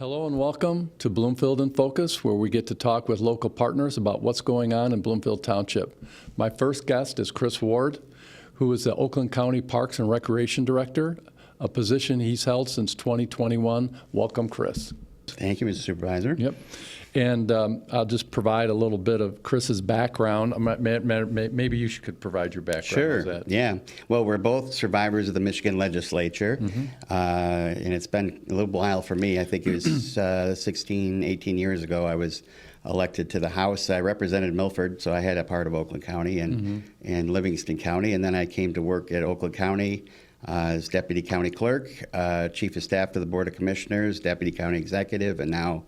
Hello and welcome to Bloomfield in Focus, where we get to talk with local partners about what's going on in Bloomfield Township. My first guest is Chris Ward, who is the Oakland County Parks and Recreation Director, a position he's held since 2021. Welcome, Chris. Thank you, Mr. Supervisor. Yep. And I'll just provide a little bit of Chris's background. Maybe you could provide your background. Sure. Yeah. Well, we're both survivors of the Michigan legislature, and it's been a little while for me. I think it was 16, 18 years ago I was elected to the House. I represented Milford, so I had a part of Oakland County and Livingston County, and then I came to work at Oakland County as Deputy County Clerk, Chief of Staff to the Board of Commissioners, Deputy County Executive, and now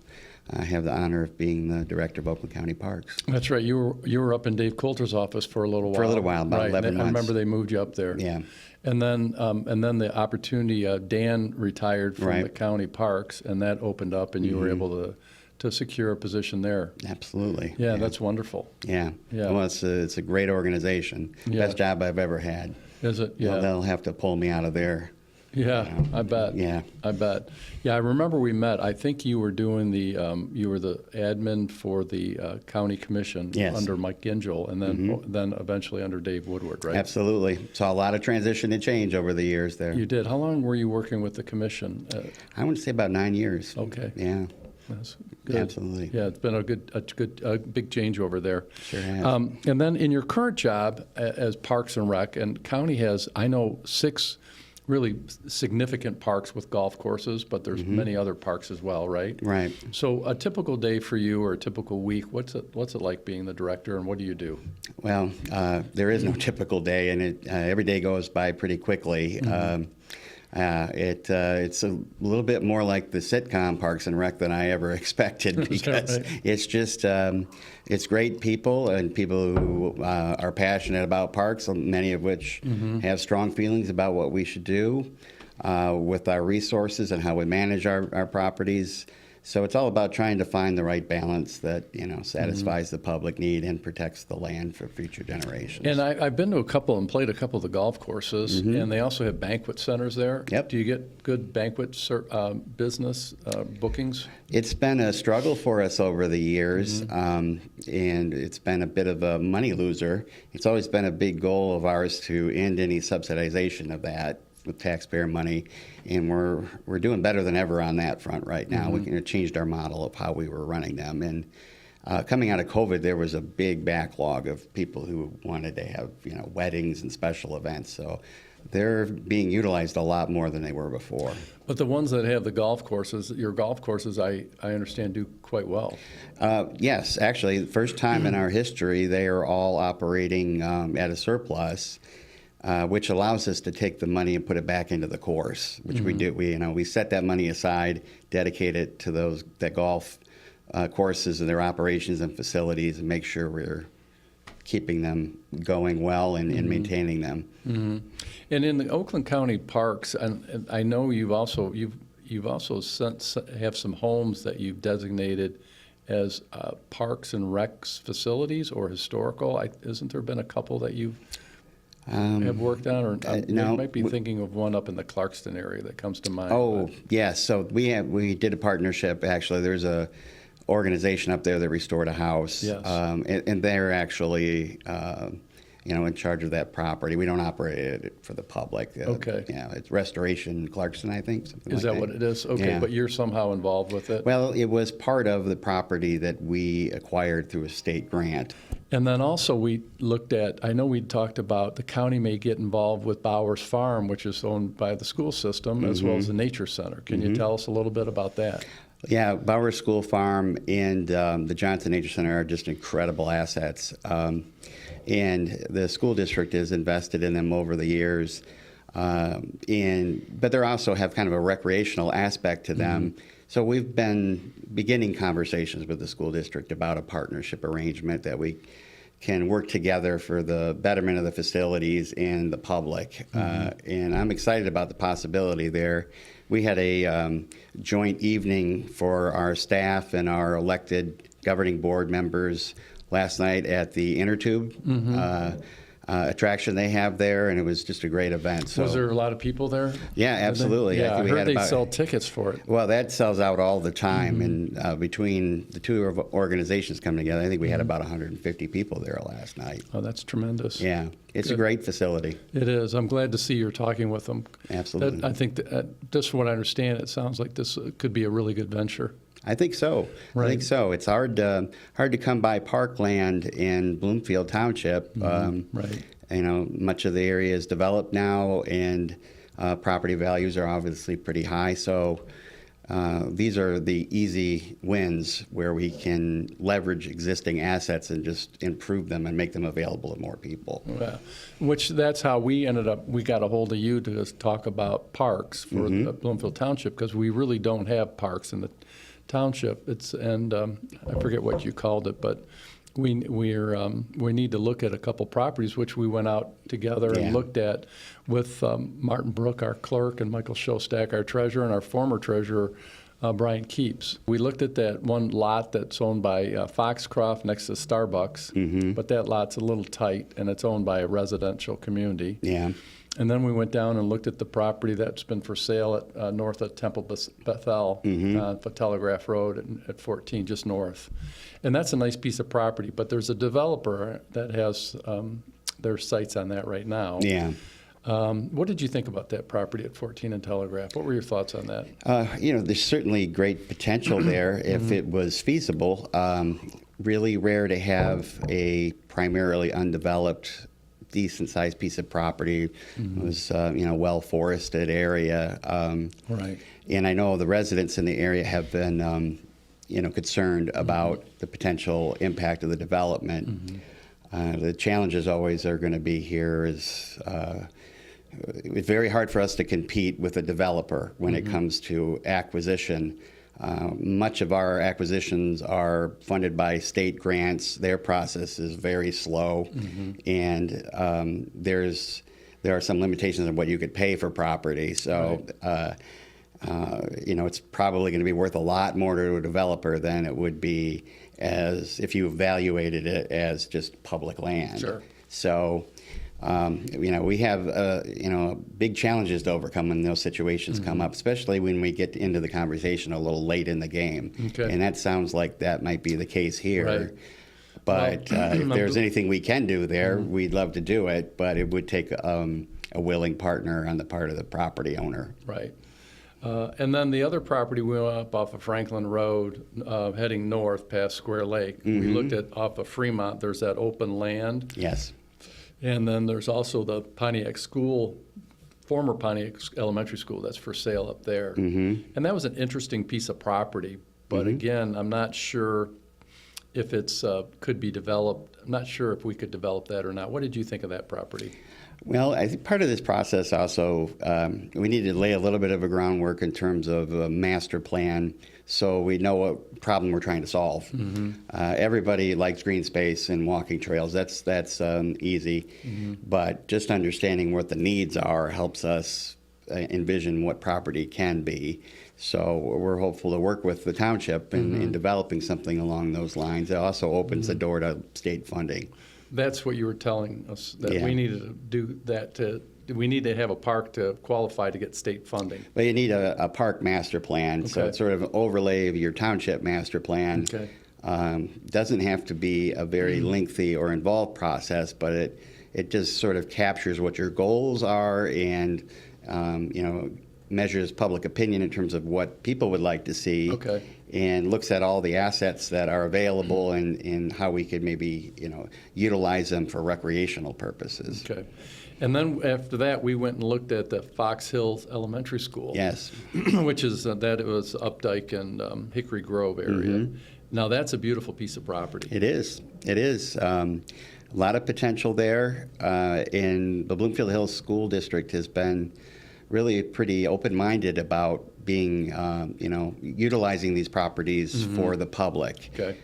I have the honor of being the Director of Oakland County Parks. That's right. You were up in Dave Coulter's office for a little while. For a little while, about 11 months. I remember they moved you up there. Yeah. And then the opportunity, Dan retired from the county parks, and that opened up, and you were able to secure a position there. Absolutely. Yeah, that's wonderful. Yeah. Well, it's a great organization. Yeah. Best job I've ever had. Is it? Yeah. Well, they'll have to pull me out of there. Yeah, I bet. Yeah, I bet. Yeah, I remember we met. I think you were doing you were the admin for the county commission under Mike Gingell, and then eventually under Dave Woodward, right? Absolutely. Saw a lot of transition and change over the years there. You did. How long were you working with the commission? I would say about 9 years. Okay. Yeah. That's good. Absolutely. Yeah, it's been a big change over there. Sure has. And then in your current job as Parks and Rec, and county has, I know, 6 really significant parks with golf courses, but there's many other parks as well, right? Right. So a typical day for you or a typical week, what's it like being the director, and what do you do? Well, there is no typical day, and every day goes by pretty quickly. It's a little bit more like the sitcom Parks and Rec than I ever expected, because it's just it's great people and people who are passionate about parks, many of which have strong feelings about what we should do with our resources and how we manage our properties. So it's all about trying to find the right balance that satisfies the public need and protects the land for future generations. And I've been to a couple and played a couple of the golf courses, and they also have banquet centers there. Yep. Do you get good banquet business bookings? It's been a struggle for us over the years, and it's been a bit of a money loser. It's always been a big goal of ours to end any subsidization of that with taxpayer money, and we're doing better than ever on that front right now. We changed our model of how we were running them, and coming out of COVID, there was a big backlog of people who wanted to have weddings and special events. So they're being utilized a lot more than they were before. But the ones that have the golf courses, your golf courses, I understand, do quite well. Yes, actually, the first time in our history, they are all operating at a surplus. Which allows us to take the money and put it back into the course, which we do. We set that money aside, dedicate it to that golf courses and their operations and facilities, and make sure we're keeping them going well and maintaining them. And in the Oakland County parks, and I know you've also have some homes that you've designated as parks and recs facilities or historical. Isn't there been a couple that you've have worked on, or no, you might be thinking of one up in the Clarkston area that comes to mind. Oh, yes. So we did a partnership. Actually, there's a organization up there that restored a house, and they're actually in charge of that property. We don't operate it for the public. Okay. Yeah, it's Restoration Clarkston, I think. Is that what it is? Okay, but you're somehow involved with it? Well, it was part of the property that we acquired through a state grant. And then also we looked at, I know we talked about the county may get involved with Bowers Farm, which is owned by the school system, as well as the Nature Center. Can you tell us a little bit about that? Yeah, Bowers School Farm and the Johnson Nature Center are just incredible assets. And the school district has invested in them over the years. But they also have kind of a recreational aspect to them. So we've been beginning conversations with the school district about a partnership arrangement that we can work together for the betterment of the facilities and the public. And I'm excited about the possibility there. We had a joint evening for our staff and our elected governing board members last night at the Inner Tube. attraction they have there, and it was just a great event. So, Was there a lot of people there? yeah, absolutely. Yeah, I think we heard had they about, sell tickets for it. well, that sells out all the time, and between the two organizations coming together, I think we had about 150 people there last night. Oh, that's tremendous. Yeah, it's a Good. great facility. It is. I'm glad to see you're talking with them. Absolutely. I think that, just from what I understand, it sounds like this could be a really good venture. I think so. I Right. think so. It's hard to come by parkland in Bloomfield Township. Right. You know, much of the area is developed now, and property values are obviously pretty high. So these are the easy wins where we can leverage existing assets and just improve them and make them available to more people. Yeah. Which that's how we got a hold of you to talk about parks for the Bloomfield Township, because we really don't have parks in the township. I forget what you called it, but we need to look at a couple properties, which we went out together Yeah. and looked at with Martin Brook, our clerk, and Michael Shostak, our treasurer, and our former treasurer, Brian Keeps. We looked at that one lot that's owned by Foxcroft next to Starbucks, but that lot's a little tight, and it's owned by a residential community. Yeah. And then we went down and looked at the property that's been for sale at north of Temple Bethel, for Telegraph Road at 14, just north. And that's a nice piece of property, but there's a developer that has their sights on that right now. Yeah. What did you think about that property at 14 and Telegraph? What were your thoughts on that? You know, there's certainly great potential there if it was feasible. Really rare to have a primarily undeveloped, decent-sized piece of property. It was, you know, well-forested area. Right. And I know the residents in the area have been, you know, concerned about the potential impact of the development. The challenges always are going to be here is it's very hard for us to compete with a developer when it comes to acquisition. Much of our acquisitions are funded by state grants. Their process is very slow, and there are some limitations on what you could pay for property. So, you know, it's probably going to be worth a lot more to a developer than it would be as if you evaluated it as just public land. Sure. So, you know, we have, you know, big challenges to overcome when those situations come up, especially when we get into the conversation a little late in the game. Okay. And that sounds like that might be the case here. Right. But if there's anything we can do there, we'd love to do it, but it would take a willing partner on the part of the property owner. Right. And then the other property, we went up off of Franklin Road, heading north past Square Lake. We looked at off of Fremont. There's that open land. Yes. And then there's also the Pontiac School, former Pontiac Elementary School, that's for sale up there. And that was an interesting piece of property. But again, I'm not sure if it's could be developed. I'm not sure if we could develop that or not. What did you think of that property? Well, I think part of this process also, we need to lay a little bit of a groundwork in terms of a master plan so we know what problem we're trying to solve. Everybody likes green space and walking trails. That's easy. But just understanding what the needs are helps us envision what property can be. So we're hopeful to work with the township in developing something along those lines. It also opens the door to state funding. That's what you were telling us, that Yeah. we needed to do that we need to have a park to qualify to get state funding. But you need a park master plan, so Okay. it's sort of an overlay of your township master plan. Okay. Doesn't have to be a very lengthy or involved process, but it just sort of captures what your goals are and you know, measures public opinion in terms of what people would like to see. Okay. And looks at all the assets that are available and how we could maybe, you know, utilize them for recreational purposes. Okay. And then after that, we went and looked at the Fox Hills Elementary School. Yes. Which is that it was Updike and Hickory Grove area. Now that's a beautiful piece of property. It is. It is. A lot of potential there. And the Bloomfield Hills School District has been really pretty open-minded about being, you know, utilizing these properties for the public. Okay.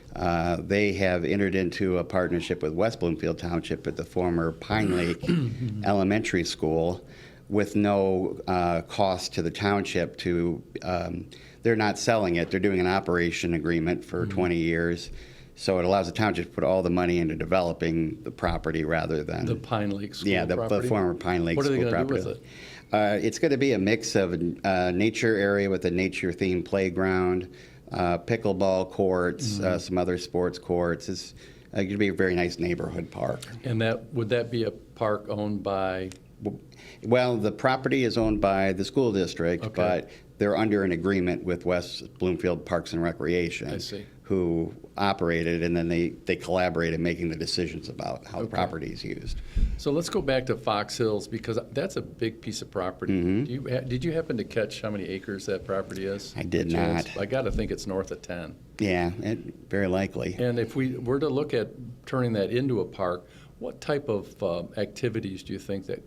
They have entered into a partnership with West Bloomfield Township at the former Pine Lake Elementary School with no cost to the township to, they're not selling it, they're doing an operation agreement for 20 years So it allows the township to put all the money into developing the property rather than The Pine Lake School yeah, the property? former Pine Lake What are they School gonna do property. with it? It's going to be a mix of a nature area with a nature-themed playground, pickleball courts, some other sports courts. It's going to be a very nice neighborhood park. And would that be a park owned by, Well, the property is owned by the school district, Okay. but they're under an agreement with West Bloomfield Parks and Recreation. I see. Who operate it, and then they collaborate in making the decisions about how the Okay. property is used. so let's go back to Fox Hills, because that's a big piece of property. Did you happen to catch how many acres that property is? I did Chance? not. I got to think it's north of 10. Yeah, very likely. And if we were to look at turning that into a park, what type of activities do you think that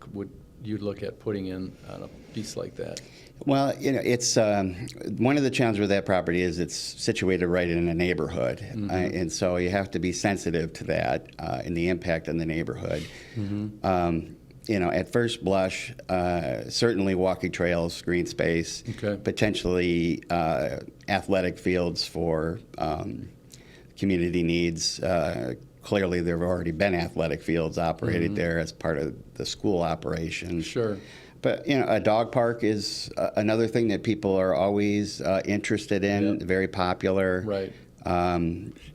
you'd look at putting in on a piece like that? Well, it's one of the challenges with that property is it's situated right in a neighborhood, and so you have to be sensitive to that and the impact on the neighborhood. At first blush, certainly walking trails, green space, Okay. potentially athletic fields for community needs. Clearly, there have already been athletic fields operated there as part of the school operation. Sure. But a dog park is another thing that people are always interested in. Yeah. Very popular. Right.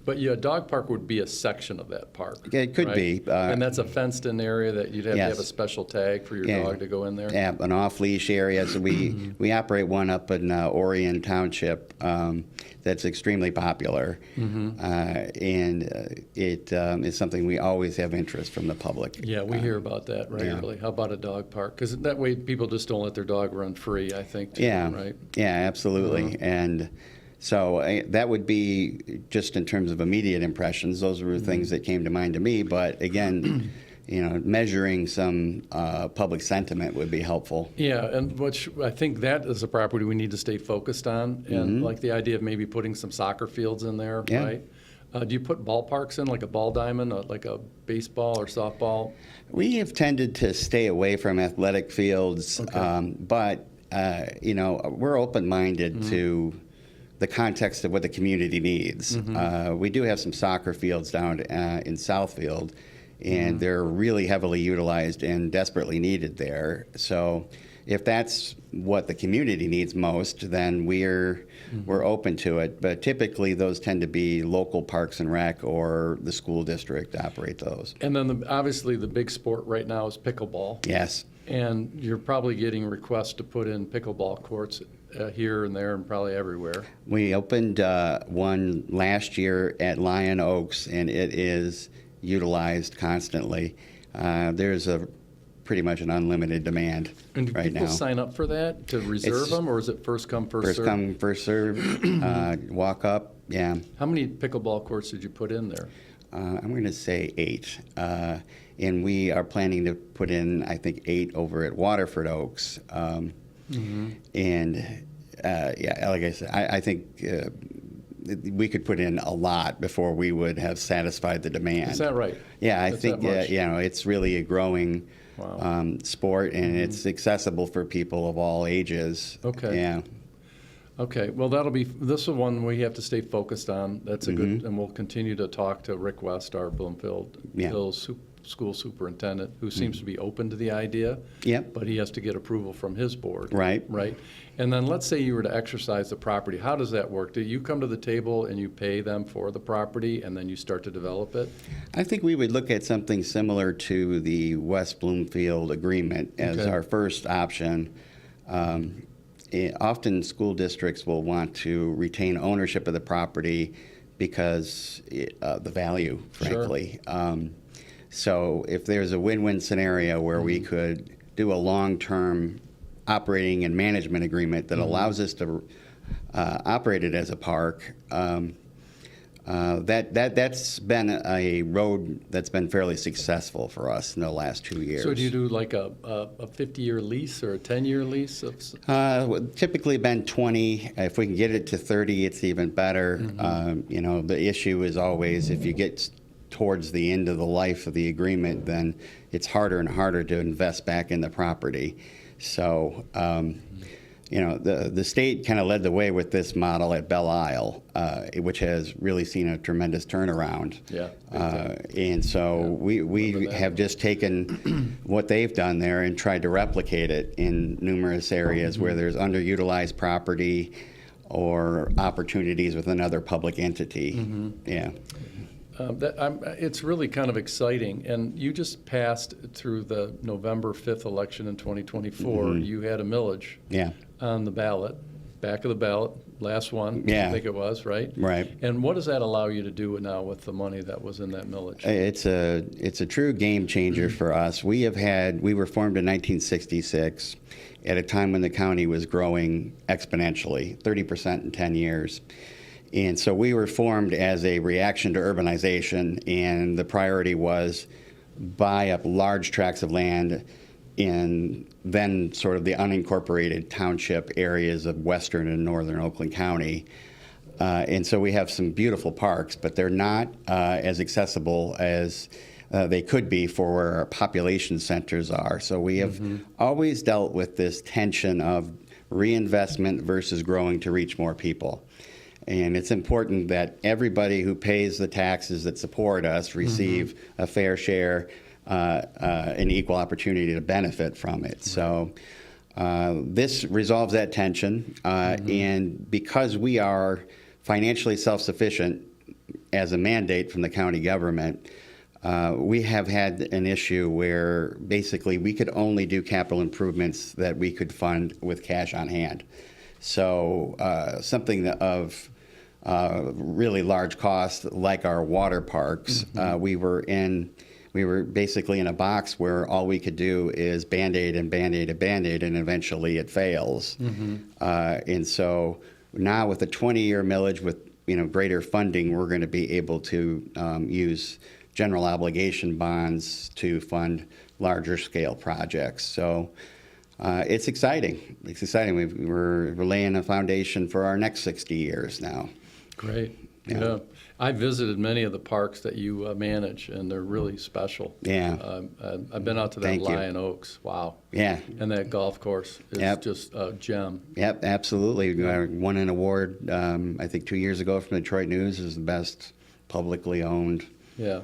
But a dog park would be a section of that park. It could right? be. And that's a fenced-in area that you'd have to have Yes. a special tag for your Yeah. dog to go in there? Yeah, an off-leash area. So we operate one up in Orion Township that's extremely popular, and it is something we always have interest from the public. Yeah, we hear about that regularly. How about a dog park? Because that way people just don't let their dog run free, I think, too, Yeah, right? yeah, absolutely. And so that would be just in terms of immediate impressions. Those were things that came to mind to me. But again, measuring some public sentiment would be helpful. Yeah, and which I think that is a property we need to stay focused on, and like the idea of maybe putting some soccer fields in there, Yeah. right? Do you put ballparks in, like a ball diamond, like a baseball or softball? We have tended to stay away from athletic fields, but we're open-minded to the context of what the community needs. We do have some soccer fields down in Southfield, and they're really heavily utilized and desperately needed there. So if that's what the community needs most, then we're open to it. But typically those tend to be local parks and rec or the school district operate those. And then obviously the big sport right now is pickleball. Yes. And you're probably getting requests to put in pickleball courts here and there and probably everywhere. We opened one last year at Lion Oaks, and it is utilized constantly. There's pretty much an unlimited demand And do right people now. sign up for that to reserve It's- them, or is it first come, first First serve? come, first serve, walk up, yeah. How many pickleball courts did you put in there? I'm going to say 8. And we are planning to put in, I think, 8 over at Waterford Oaks. And, like I said, I think we could put in a lot before we would have satisfied the demand. Is that right? Yeah, I That's think that much? it's really a growing Wow. sport, and it's accessible for people of all ages. Okay. Yeah. Okay, well, this is one we have to stay focused on. That's a good, and we'll continue to talk to Rick West, our Bloomfield Yeah. Hills school superintendent, who seems to be open to the idea. Yep. But he has to get approval from his board. Right. Right. And then let's say you were to exercise the property. How does that work? Do you come to the table and you pay them for the property and then you start to develop it? I think we would look at something similar to the West Bloomfield agreement as Okay. our first option. Often school districts will want to retain ownership of the property because the value, frankly. So if there's a win-win scenario where we could do a long-term operating and management agreement that allows us to operate it as a park, that's been a road that's been fairly successful for us in the last 2 years. So do you do like a 50-year lease or a 10-year lease? Typically been 20. If we can get it to 30, it's even better. The issue is always if you get towards the end of the life of the agreement, then it's harder and harder to invest back in the property. So, the state kind of led the way with this model at Belle Isle, which has really seen a tremendous turnaround. Yeah. And so we Remember that. have just taken what they've done there and tried to replicate it in numerous areas where there's underutilized property or opportunities with another public entity. Yeah. It's really kind of exciting. And you just passed through the November 5th election in 2024. You had a millage Yeah. on the ballot, back of the ballot, last one, Yeah. I think it was, right? Right. And what does that allow you to do now with the money that was in that millage? It's a true game changer for us. We were formed in 1966 at a time when the county was growing exponentially, 30% in 10 years. And so we were formed as a reaction to urbanization, and the priority was buy up large tracts of land in then sort of the unincorporated township areas of western and northern Oakland County. And so we have some beautiful parks, but they're not as accessible as they could be for where our population centers are. So we have always dealt with this tension of reinvestment versus growing to reach more people. And it's important that everybody who pays the taxes that support us receive a fair share, an equal opportunity to benefit from it. So this resolves that tension. And because we are financially self-sufficient as a mandate from the county government, we have had an issue where basically we could only do capital improvements that we could fund with cash on hand. So something of really large cost, like our water parks, we were basically in a box where all we could do is Band-Aid and Band-Aid and Band-Aid, and eventually it fails. And so now with a 20-year millage with greater funding, we're going to be able to use general obligation bonds to fund larger scale projects. So it's exciting. It's exciting. We're laying a foundation for our next 60 years now. Great. Yeah. Yeah. I visited many of the parks that you manage, and they're really special. Yeah. I've been out to that Thank you. Lion Oaks. Wow. Yeah. And that golf course is Yep. just a gem. Yep, absolutely. We won an award, I think 2 years ago from the Detroit News as the best publicly owned Yeah.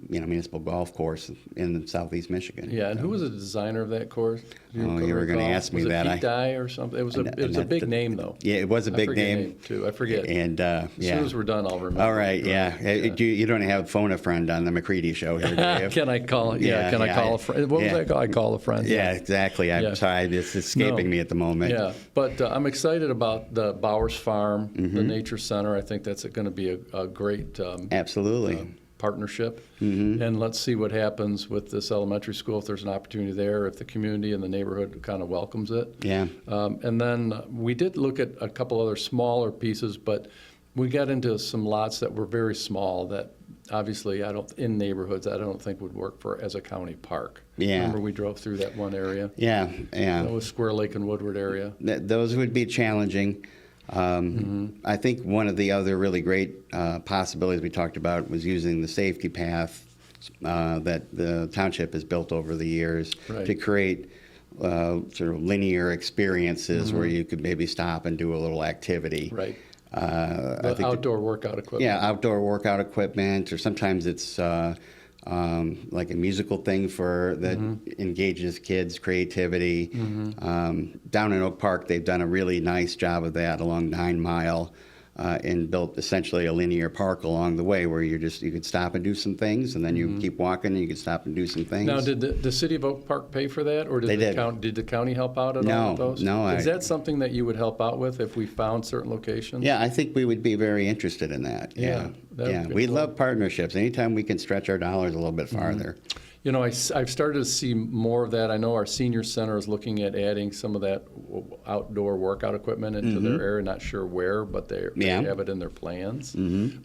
municipal golf course in southeast Michigan. Yeah. And who was the designer of that course? Do Oh, you were gonna recall? ask me was that. it Pete Dye or something? It was a big name, though. Yeah, it was a I big forget name. too. I forget. And As yeah. soon as we're done, I'll remember. All right, yeah. You don't have phone a friend on the McCready show here, do you? Can I call? Yeah. Yeah, Can I yeah, call a friend? What was yeah. that called? I call a friend. Yeah, exactly. I'm Yeah. sorry, it's escaping No. me at the moment. Yeah, but I'm excited about the Bowers Farm, Mm-hmm. the Nature Center. I think that's going to be a great Absolutely. partnership. Mm-hmm. And let's see what happens with this elementary school, if there's an opportunity there, if the community and the neighborhood kind of welcomes it. Yeah. And then we did look at a couple other smaller pieces, but we got into some lots that were very small that obviously in neighborhoods I don't think would work as a county park. Yeah. Remember we drove through that one area? Yeah, yeah. That was Square Lake and Woodward area. Those would be challenging. I think one of the other really great possibilities we talked about was using the safety path that the township has built over the years Right. to create sort of linear experiences where you could maybe stop and do a little activity. Right. I The think outdoor workout equipment. yeah, outdoor workout equipment, or sometimes it's like a musical thing that engages kids' creativity. Down in Oak Park, they've done a really nice job of that along 9 Mile, and built essentially a linear park along the way where you could stop and do some things, and then you keep walking and you could stop and do some things. Now, did the city of Oak Park pay for that, or They did. did the county help out at all No, with those? no, Is I- that something that you would help out with if we found certain locations? Yeah, I think we would be very interested in that. Yeah, Yeah, that would yeah. be We cool. love partnerships. Anytime we can stretch our dollars a little bit farther. You know, I've started to see more of that. I know our senior center is looking at adding some of that outdoor workout equipment into their area. Not sure where, but they Yeah. have it in their plans.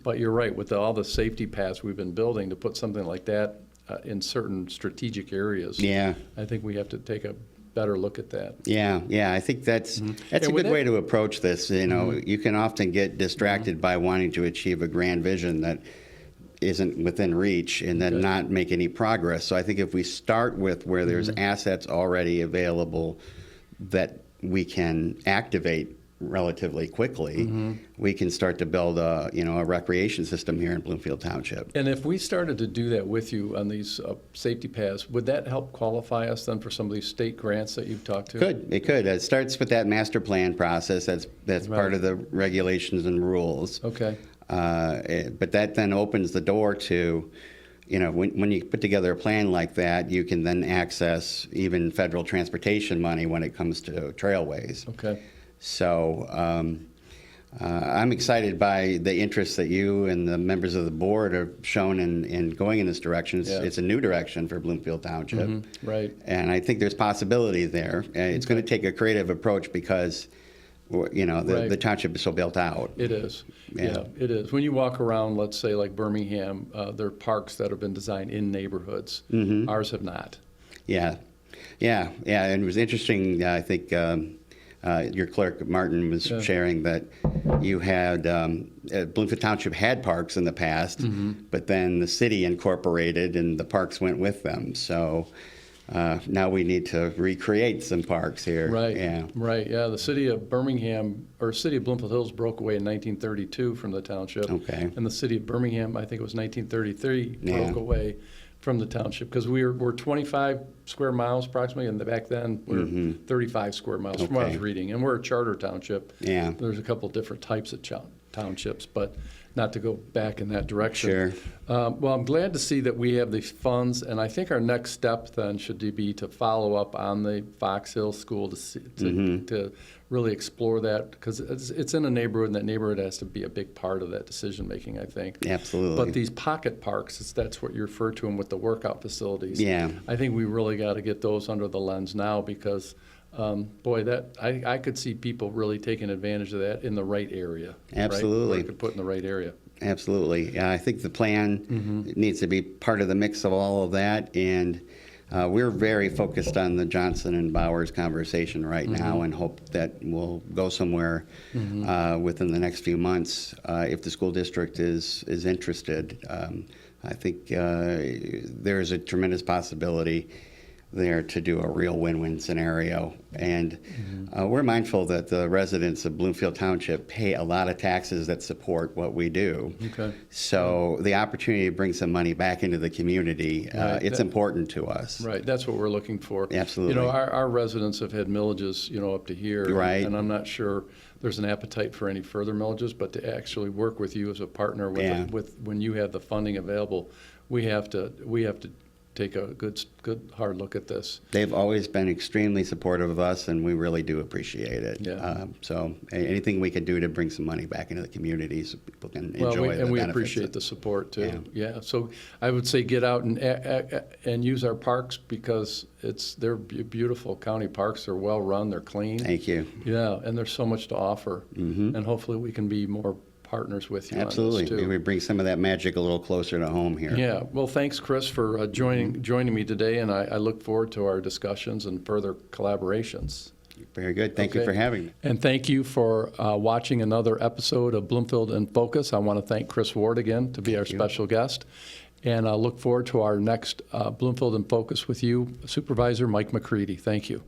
But you're right, with all the safety paths we've been building, to put something like that in certain strategic areas. Yeah. I think we have to take a better look at that. Yeah, I think that's a And with good way that- to approach this. You know, you can often get distracted by wanting to achieve a grand vision that isn't within reach and then Okay. not make any progress. So I think if we start with where there's assets already available that we can activate relatively quickly, we can start to build a recreation system here in Bloomfield Township. And if we started to do that with you on these safety paths, would that help qualify us then for some of these state grants that you've talked to? It could. It starts with that master plan process. That's part of the regulations and rules. Okay. But that then opens the door to, when you put together a plan like that, you can then access even federal transportation money when it comes to trailways. Okay. So I'm excited by the interest that you and the members of the board have shown in going in this direction. It's a new direction for Bloomfield Township. Right. And I think there's possibility there. It's going to take a creative approach because, the township is so built out. It is. Yeah, it is. When you walk around, let's say like Birmingham, there are parks that have been designed in neighborhoods. Ours have not. Yeah. And it was interesting, I think, your clerk, Martin, was sharing that you had, Bloomfield Township had parks in the past, but then the city incorporated and the parks went with them. So now we need to recreate some parks here. Right. Yeah. Right. Yeah. The city of Birmingham, or city of Bloomfield Hills, broke away in 1932 from the township. Okay. And the city of Birmingham, I think it was 1933, broke away from the township because we're 25 square miles approximately, and back then we were 35 square miles from what I was reading. And we're a charter township. Yeah. There's a couple different types of townships, but not to go back in that direction. Sure. Well, I'm glad to see that we have these funds, and I think our next step then should be to follow up on the Fox Hill School to really explore that, because it's in a neighborhood, and that neighborhood has to be a big part of that decision making, I think. Absolutely. But these pocket parks, that's what you refer to them with the workout facilities. Yeah. I think we really got to get those under the lens now because. I could see people really taking advantage of that in the right area. Absolutely. Right? Where you could put in the right area. Absolutely. Yeah, I think the plan needs to be part of the mix of all of that. And we're very focused on the Johnson and Bowers conversation right now and hope that we'll go somewhere within the next few months if the school district is interested. I think there is a tremendous possibility there to do a real win-win scenario. And we're mindful that the residents of Bloomfield Township pay a lot of taxes that support what we do. Okay. So the opportunity to bring some money back into the community, it's important to us. Right, that's what we're looking for. Absolutely. Our residents have had millages, up to here. Right. And I'm not sure there's an appetite for any further millages, but to actually work with you as a partner with when you have the funding available, we have to take a good hard look at this. They've always been extremely supportive of us, and we really do appreciate it. Yeah. So anything we can do to bring some money back into the community so people can enjoy the benefits. And we appreciate the support too. Yeah. So I would say get out and use our parks because they're beautiful county parks. They're well run. They're clean. Thank you. Yeah, and there's so much to offer. And hopefully we can be more partners with you Absolutely. on this too. We bring some of that magic a little closer to home here. Yeah. Well, thanks, Chris, for joining me today, and I look forward to our discussions and further collaborations. Very good. Thank you for having me. And thank you for watching another episode of Bloomfield in Focus. I want to thank Chris Ward again to be our special guest. And I look forward to our next Bloomfield in Focus with you, Supervisor Mike McCready. Thank you.